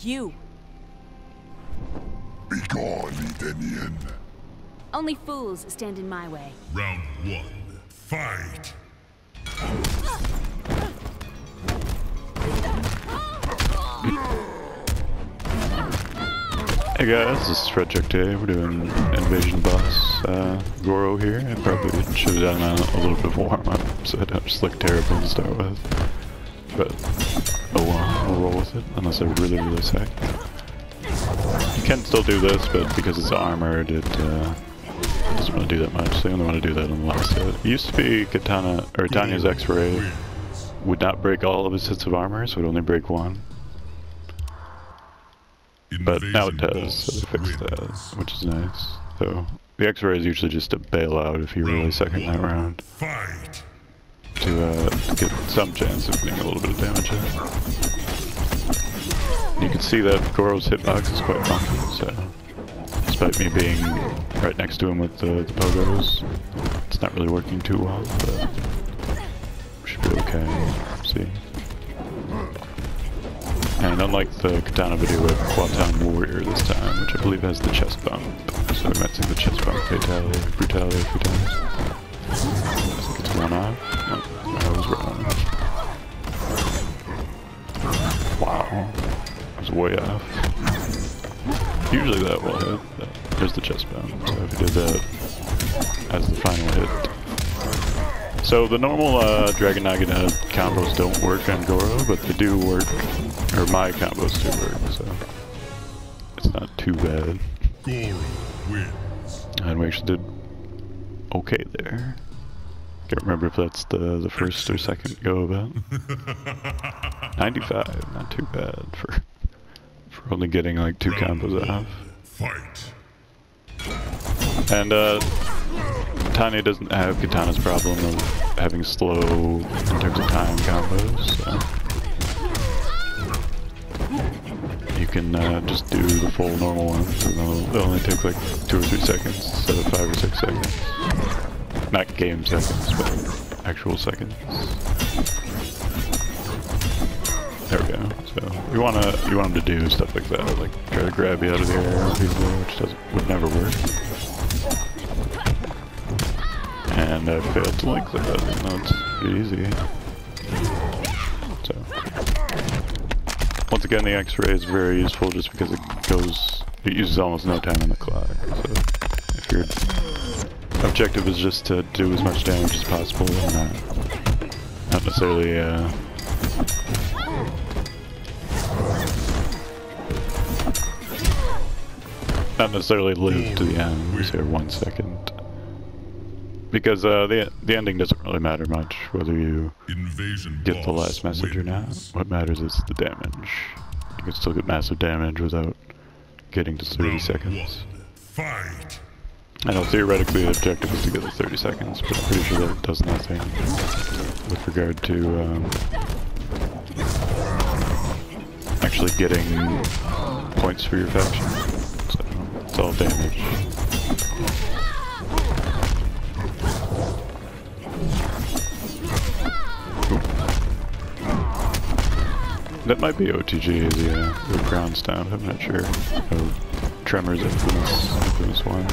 You. Begone, Edenian. Only fools stand in my way. Round 1. Fight! Hey guys, this is Frederick today. We're doing Invasion Boss Goro here. I probably should have done a little bit of warm-up so I don't just look terrible to start with. But, oh well, we'll roll with it, unless I really suck. You can still do this, but because it's armored, it doesn't really do that much, so you only want to do that on the last hit. It used to be Tanya's X-Ray would not break all of his hits of armor, so it would only break one. But now it does, so they fixed that, which is nice. So the X-Ray is usually just a bailout if you really suck in that round. To get some chance of getting a little bit of damage in. You can see that Goro's hitbox is quite funky, so despite me being right next to him with the Pogos, it's not really working too well, but should be okay. See. And unlike the Katana video with Quatan Warrior this time, which I believe has the chest bump, so we might see the chest bump brutality a few times. I think it's one off. No, I was wrong. Wow, I was way off. Usually that will hit, but there's the chest bump, so if you did that as the final hit. So the normal Dragon Naginata combos don't work on Goro, but they do work. Or my combos do work, so it's not too bad. Goro wins. And we actually did okay there. Can't remember if that's the first or second go of it. 95, not too bad for only getting like 2 combos off. Fight. And Tanya doesn't have Katana's problem of having slow in terms of time combos, so you can just do the full normal ones, and they'll only take like 2 or 3 seconds instead of 5 or 6 seconds. Not game seconds, but actual seconds. There we go. So you want them to do stuff like that, like try to grab you out of the air, which would never work. And I failed to link like that, even though it's pretty easy. So. Once again, the X-Ray is very useful just because it uses almost no time on the clock. So if your objective is just to do as much damage as possible and not necessarily live to the end, we say 1 second. Because the ending doesn't really matter much, whether you get the last message or not. What matters is the damage. You can still get massive damage without getting to 30 seconds. I know theoretically the objective is to get to 30 seconds, but I'm pretty sure that does nothing with regard to actually getting points for your faction. So it's all damage. That might be OTG, the ground stamp, I'm not sure. Tremor's infamous one.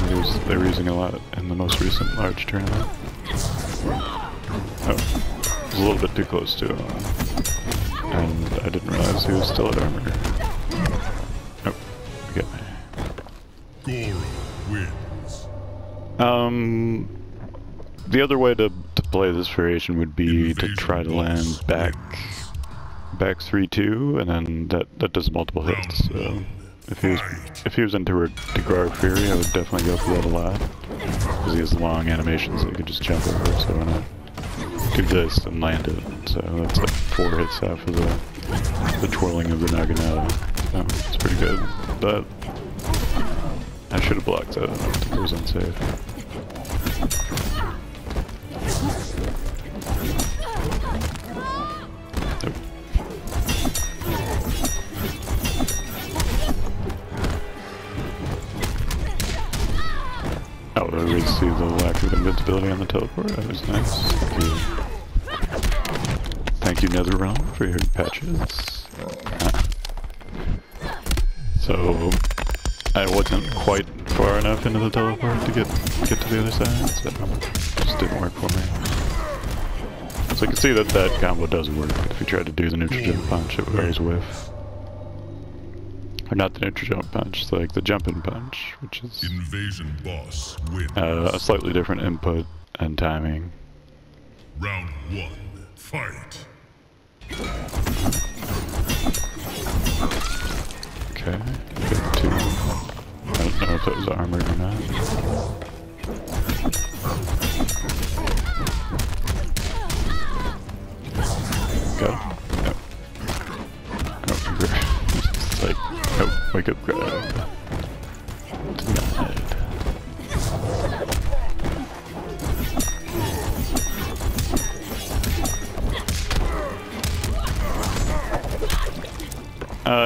They were using a lot in the most recent large tournament. Oh, I was a little bit too close to him. And I didn't realize he was still at armor. Oh, you get me. Goro wins. The other way to play this variation would be to try to land back 3-2, and then that does multiple hits. So if he was into Goro Fury, I would definitely go for that a lot, because he has long animations that you can just jump over. So when I do this and land it, so that's like 4 hits off of the twirling of the Naginata. So it's pretty good, but I should have blocked that. It was unsafe. Oh, I really see the lack of invincibility on the teleport. That was nice. Thank you, NetherRealm, for your patches. So I wasn't quite far enough into the teleport to get to the other side, so it just didn't work for me. So you can see that that combo does work, but if you try to do the neutral jump punch, it would always whiff. Or not the neutral jump punch, it's like the jumping punch, which is Invasion boss wins. a slightly different input and timing. Round 1, fight. Okay, good two. I don't know if that was armored or not. Got it. Yep. Oh, it's like, oh, wake up grab. Denied.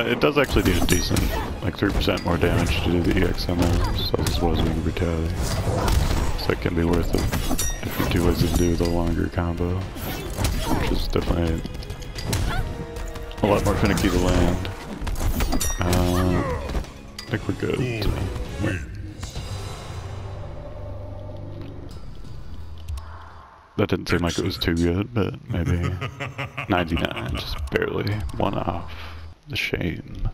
It does actually do a decent, like 3% more damage to do the EX on those, as well as being brutality. So it can be worth it if you're too lazy to do the longer combo, which is definitely a lot more finicky to land. I think we're good. That didn't seem like it was too good, but maybe 99, just barely one off. The shame.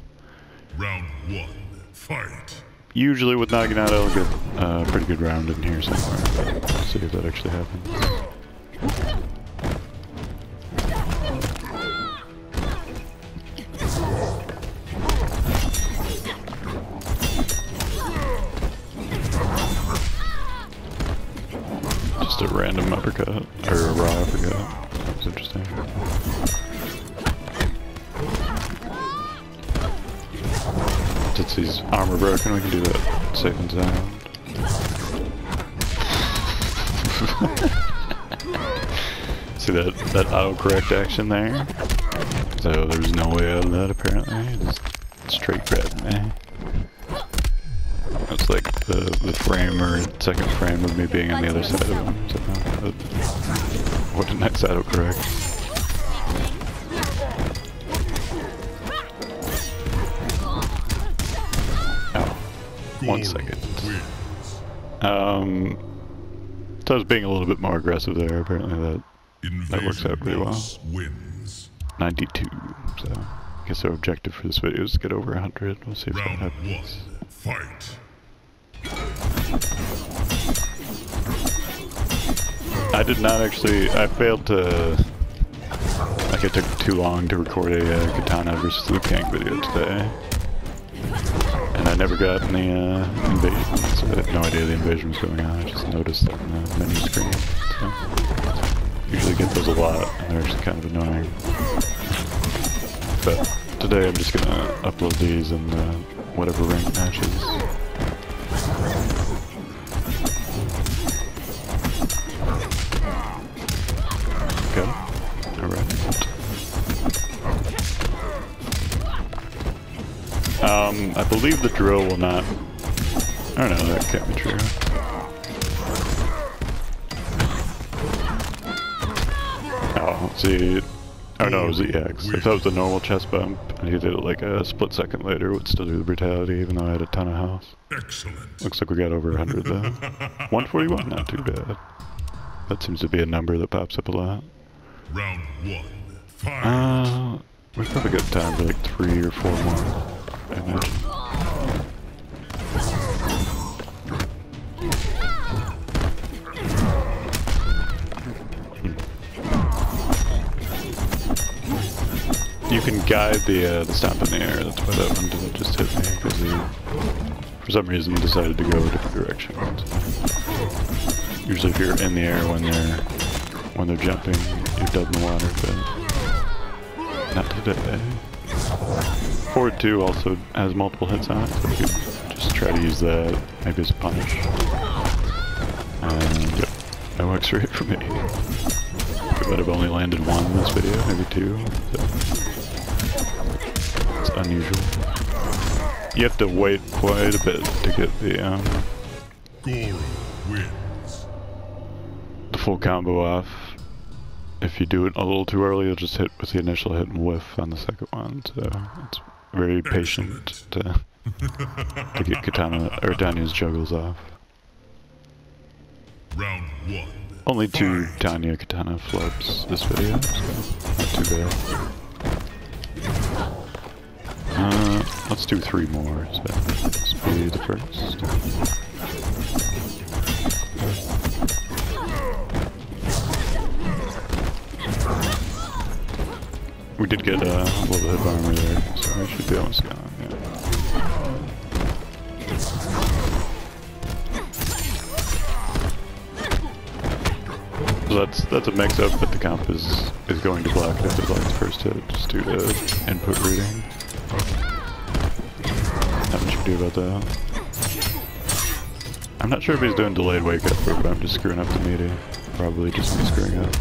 Round 1, fight. Usually with Naginata, I'll get a pretty good round in here somewhere, but let's see if that actually happens. Just a random uppercut, or a raw uppercut. That was interesting. Since he's armor broken, we can do that safe and sound. See that autocorrect action there? So there's no way out of that apparently. Just straight grabbed me. That's like the frame or second frame of me being on the other side of him. So, what a nice autocorrect. One second. So I was being a little bit more aggressive there. Apparently that works out pretty well. 92. So I guess our objective for this video is to get over 100. We'll see if that happens. Fight. I did not actually. I failed to. Like it took too long to record a Katana versus Liu Kang video today. And I never got any invasion, so I had no idea the invasion was going on. I just noticed that on the menu screen. So usually get those a lot, and they're actually kind of annoying. But today I'm just gonna upload these in whatever ranked matches. Okay. Alright. I believe the drill will not. I don't know, that can't be true. Oh, let's see. Oh no, it was the EX. If that was a normal chest bump, and he did it like a split second later, it would still do the brutality, even though I had a ton of health. Excellent. Looks like we got over 100 though. 141, not too bad. That seems to be a number that pops up a lot. Round 1, fight. We've probably got time for like 3 or 4 more. I imagine. You can guide the stomp in the air. That's why that one didn't just hit me, because he, for some reason, decided to go a different direction. So usually, if you're in the air when they're jumping, you're dead in the water, but not today. Forward 2 also has multiple hits on it, so we could just try to use that maybe as a punish. And yep, no X-ray for me. I bet I've only landed 1 in this video, maybe 2. So it's unusual. You have to wait quite a bit to get the Goro wins. full combo off. If you do it a little too early, you'll just hit with the initial hit and whiff on the second one. So it's very patient to to get Katana or Tanya's juggles off. Round 1. Only 2 Fight. Tanya Katana flubs this video, so not too bad. Let's do 3 more, so this will be the first. We did get a little bit of armor there, so I should be almost gone, yeah. So that's a mix-up, but the comp is going to block it if it's like the first hit, just due to input reading. Not much you can do about that. I'm not sure if he's doing delayed wake up or if I'm just screwing up the meter. Probably just me screwing up.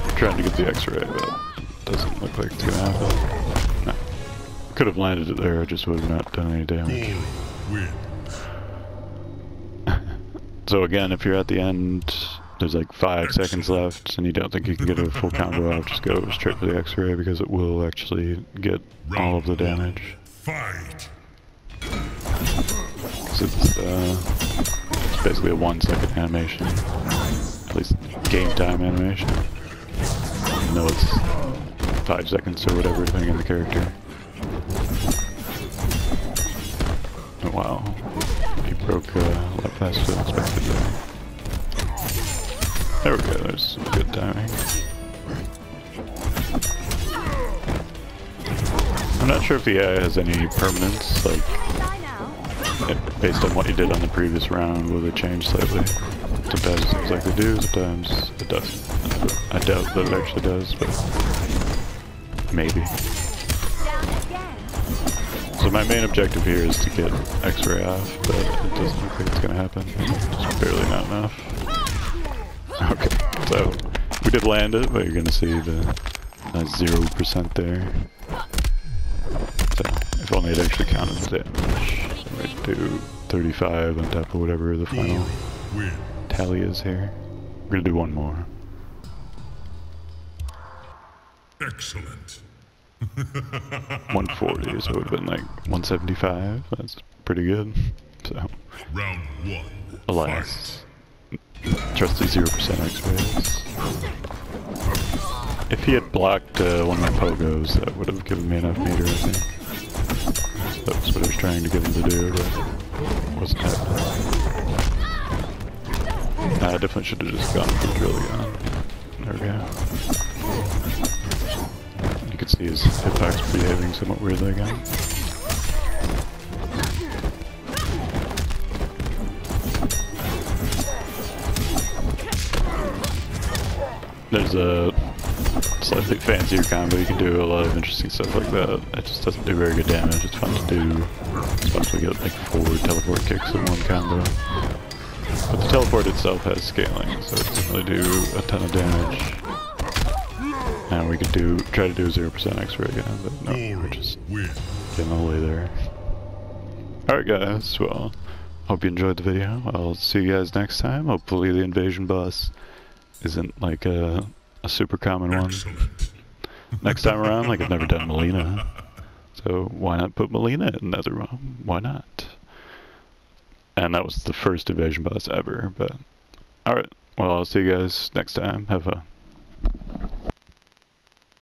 I'm trying to get the X-ray, but it doesn't look like it's gonna happen. No. Could have landed it there, I just would have not done any damage. So again, if you're at the end, there's like 5 seconds left, and you don't think you can get a full combo out, just go straight for the X-ray because it will actually get all of the damage. Fight. It's basically a 1-second animation, at least game time animation. Even though it's 5 seconds or whatever, depending on the character. Oh, wow, he broke a lot faster than expected there. There we go, there's some good timing. I'm not sure if the AI has any permanence, like, based on what you did on the previous round, will it change slightly? Sometimes it seems like they do, sometimes it doesn't. I doubt that it actually does, but maybe. So my main objective here is to get X-ray off, but it doesn't look like it's gonna happen. Just barely not enough. Okay, so we did land it, but you're gonna see the 0% there. So if only it actually counted the damage. Right, do 35 on top of whatever the final tally is here. We're gonna do 1 more. Excellent. 140, so it would have been like 175. That's pretty good. So, Round 1. alas, trusty 0% X-rays. If he had blocked one of my Pogos, that would have given me enough meter, I think. So that was what I was trying to get him to do, but it wasn't happening. I definitely should have just gone for the drill gun. There we go. You can see his hitbox behaving somewhat weirdly again. There's a slightly fancier combo, you can do a lot of interesting stuff like that. It just doesn't do very good damage, it's fun to do, especially get like 4 teleport kicks in one combo. But the teleport itself has scaling, so it doesn't really do a ton of damage. And we could try to do 0% X-ray again, but no, we're just getting all the way there. Alright guys, well, hope you enjoyed the video. I'll see you guys next time. Hopefully the invasion boss isn't like a super common one. Next time around, like I've never done Melina. So why not put Melina in another one? Why not? And that was the first invasion boss ever, but alright. Well, I'll see you guys next time. Have fun.